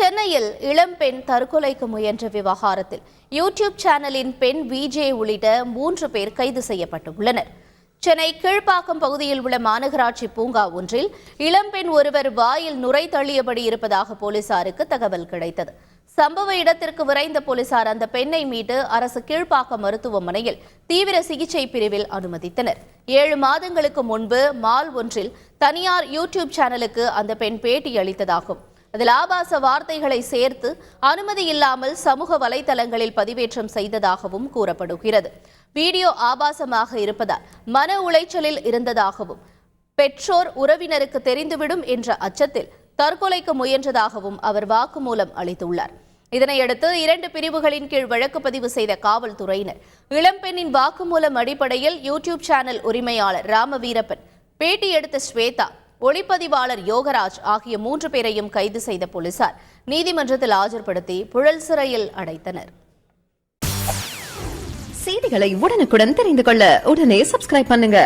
சென்னையில் இளம்பெண் தற்கொலைக்கு முயன்ற விவகாரத்தில் யூடியூப் சேனலின் பெண் விஜே உள்ளிட்ட 3 பேர் கைது செய்யப்பட்டுள்ளனர். சென்னை கீழ்ப்பாக்கம் பகுதியில் உள்ள மாநகராட்சி பூங்கா ஒன்றில் இளம்பெண் ஒருவர் வாயில் நுரை தள்ளியபடி இருப்பதாக போலீசாருக்கு தகவல் கிடைத்தது. சம்பவ இடத்திற்கு விரைந்த போலீசார் அந்த பெண்ணை மீட்டு அரசு கீழ்ப்பாக்கம் மருத்துவமனையில் தீவிர சிகிச்சை பிரிவில் அனுமதித்தனர். 7 மாதங்களுக்கு முன்பு மால் ஒன்றில் தனியார் யூடியூப் சேனலுக்கு அந்த பெண் பேட்டி அளித்ததாகும். அதில் ஆபாச வார்த்தைகளை சேர்த்து அனுமதி இல்லாமல் சமூக வலைதளங்களில் பதிவேற்றம் செய்ததாகவும் கூறப்படுகிறது. வீடியோ ஆபாசமாக இருப்பதால் மன உளைச்சலில் இருந்ததாகவும் பெற்றோர் உறவினருக்கு தெரிந்துவிடும் என்ற அச்சத்தில் தற்கொலைக்கு முயன்றதாகவும் அவர் வாக்குமூலம் அளித்துள்ளார். இதனையடுத்து 2 பிரிவுகளின் கீழ் வழக்கு பதிவு செய்த காவல்துறையினர் இளம்பெண்ணின் வாக்குமூலம் அடிப்படையில் யூடியூப் சேனல் உரிமையாளர் ராமவீரப்பன், பேட்டி எடுத்த ஸ்வேதா, ஒளிப்பதிவாளர் யோகராஜ் ஆகிய 3 பேரையும் கைது செய்த போலீசார் நீதிமன்றத்தில் ஆஜர்படுத்தி புழல் சிறையில் அடைத்தனர். செய்திகளை உடனுக்குடன் தெரிந்து கொள்ள உடனே சப்ஸ்கிரைப் பண்ணுங்க.